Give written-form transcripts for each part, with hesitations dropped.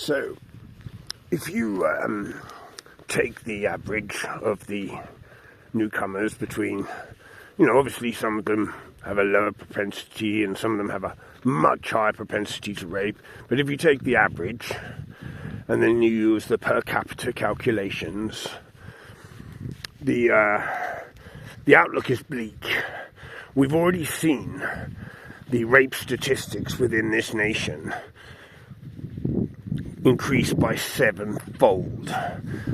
So, if you take the average of the newcomers between, obviously some of them have a lower propensity and some of them have a much higher propensity to rape, but if you take the average and then you use the per capita calculations, the outlook is bleak. We've already seen the rape statistics within this nation increased by 7-fold.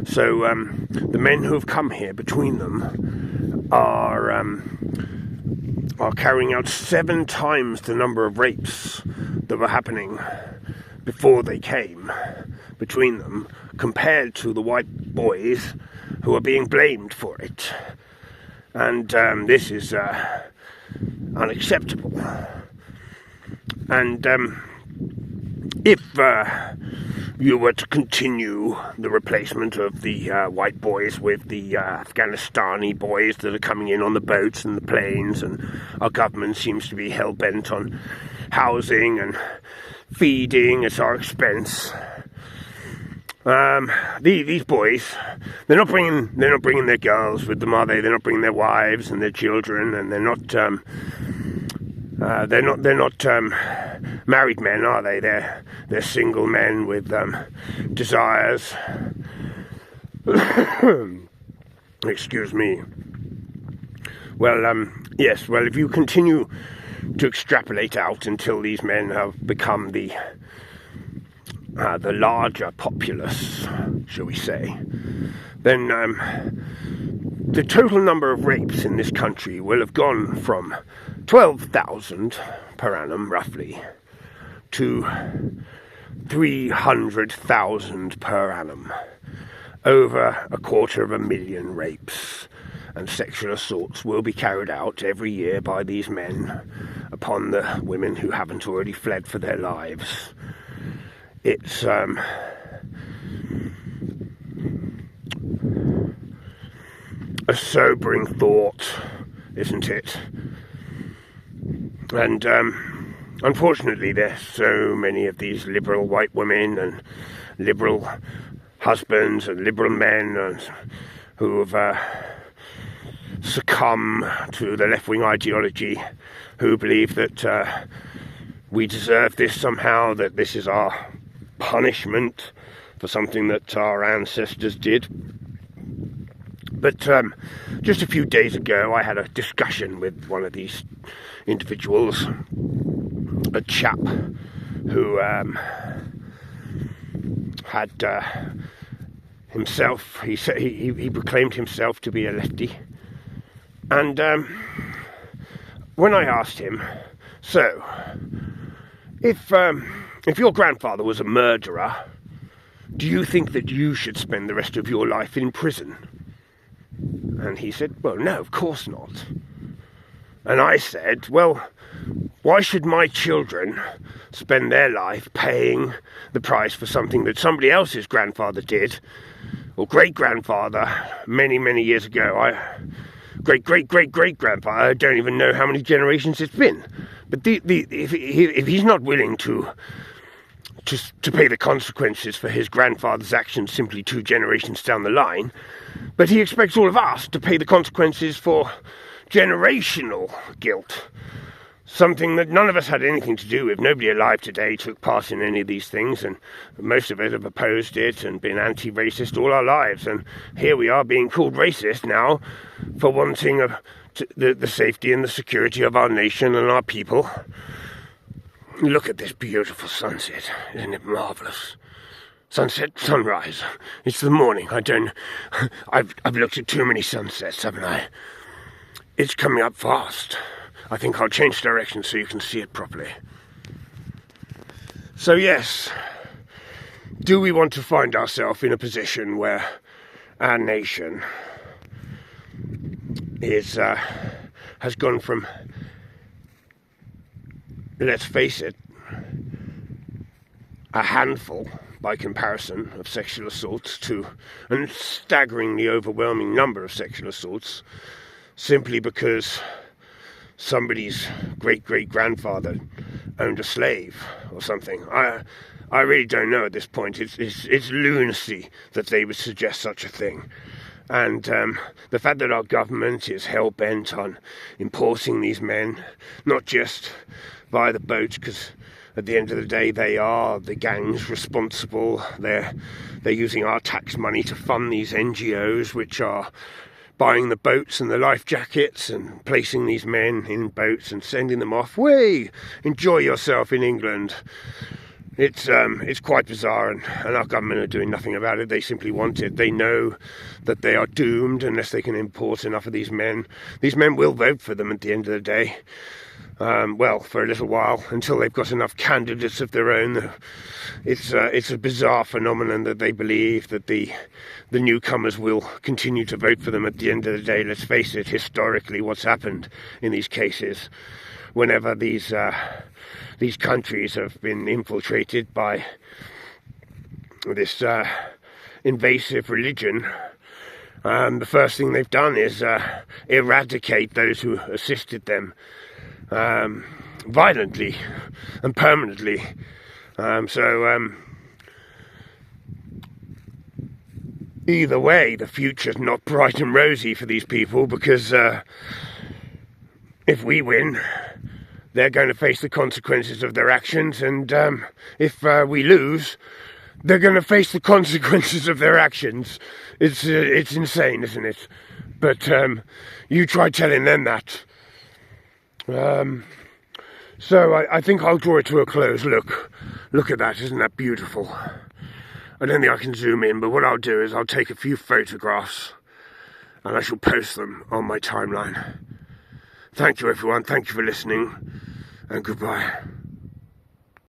So the men who have come here, between them, are carrying out 7 times the number of rapes that were happening before they came, between them, compared to the white boys who are being blamed for it. And this is unacceptable. And if you were to continue the replacement of the white boys with the Afghanistani boys that are coming in on the boats and the planes, and our government seems to be hell-bent on housing and feeding at our expense. These boys, they're not bringing their girls with them, are they? They're not bringing their wives and their children, and they're not married men, are they? They're single men with desires. Excuse me. Well, yes. Well, if you continue to extrapolate out until these men have become the larger populace, shall we say, then the total number of rapes in this country will have gone from 12,000 per annum, roughly, to 300,000 per annum. Over 250,000 rapes and sexual assaults will be carried out every year by these men upon the women who haven't already fled for their lives. It's a sobering thought, isn't it? And unfortunately, there's so many of these liberal white women and liberal husbands and liberal men who have succumbed to the left-wing ideology, who believe that we deserve this somehow, that this is our punishment for something that our ancestors did. But just a few days ago, I had a discussion with one of these individuals, a chap who had himself, he said he proclaimed himself to be a lefty, and when I asked him, so if your grandfather was a murderer, do you think that you should spend the rest of your life in prison? And he said, well, no, of course not. And I said, well, why should my children spend their life paying the price for something that somebody else's grandfather did, or great-grandfather, many, many years ago? Great-great-great-great-grandfather, I don't even know how many generations it's been. But if he's not willing to pay the consequences for his grandfather's actions simply 2 generations down the line, but he expects all of us to pay the consequences for generational guilt, something that none of us had anything to do with. Nobody alive today took part in any of these things, and most of us have opposed it and been anti-racist all our lives, and here we are being called racist now for wanting the safety and the security of our nation and our people. Look at this beautiful sunset, isn't it marvellous? Sunset, sunrise. It's the morning. I've looked at too many sunsets, haven't I? It's coming up fast. I think I'll change direction so you can see it properly. So yes, do we want to find ourselves in a position where our nation has gone from, let's face it, a handful by comparison of sexual assaults to a staggeringly overwhelming number of sexual assaults, simply because somebody's great-great-grandfather owned a slave or something. I really don't know at this point. It's lunacy that they would suggest such a thing. And the fact that our government is hell-bent on importing these men, not just via the boats, because at the end of the day they are the gangs responsible. They're using our tax money to fund these NGOs, which are buying the boats and the life jackets and placing these men in boats and sending them off. Way, enjoy yourself in England. It's quite bizarre, and our government are doing nothing about it. They simply want it. They know that they are doomed unless they can import enough of these men. These men will vote for them at the end of the day. Well, for a little while, until they've got enough candidates of their own. It's a bizarre phenomenon that they believe that the newcomers will continue to vote for them at the end of the day. Let's face it, historically, what's happened in these cases, whenever these countries have been infiltrated by this invasive religion, the first thing they've done is eradicate those who assisted them violently and permanently. Either way, the future's not bright and rosy for these people, because if we win, they're going to face the consequences of their actions, and if we lose, they're going to face the consequences of their actions. It's insane, isn't it? But you try telling them that. So I think I'll draw it to a close. Look at that, isn't that beautiful? I don't think I can zoom in, but what I'll do is I'll take a few photographs and I shall post them on my timeline. Thank you everyone, thank you for listening, and goodbye.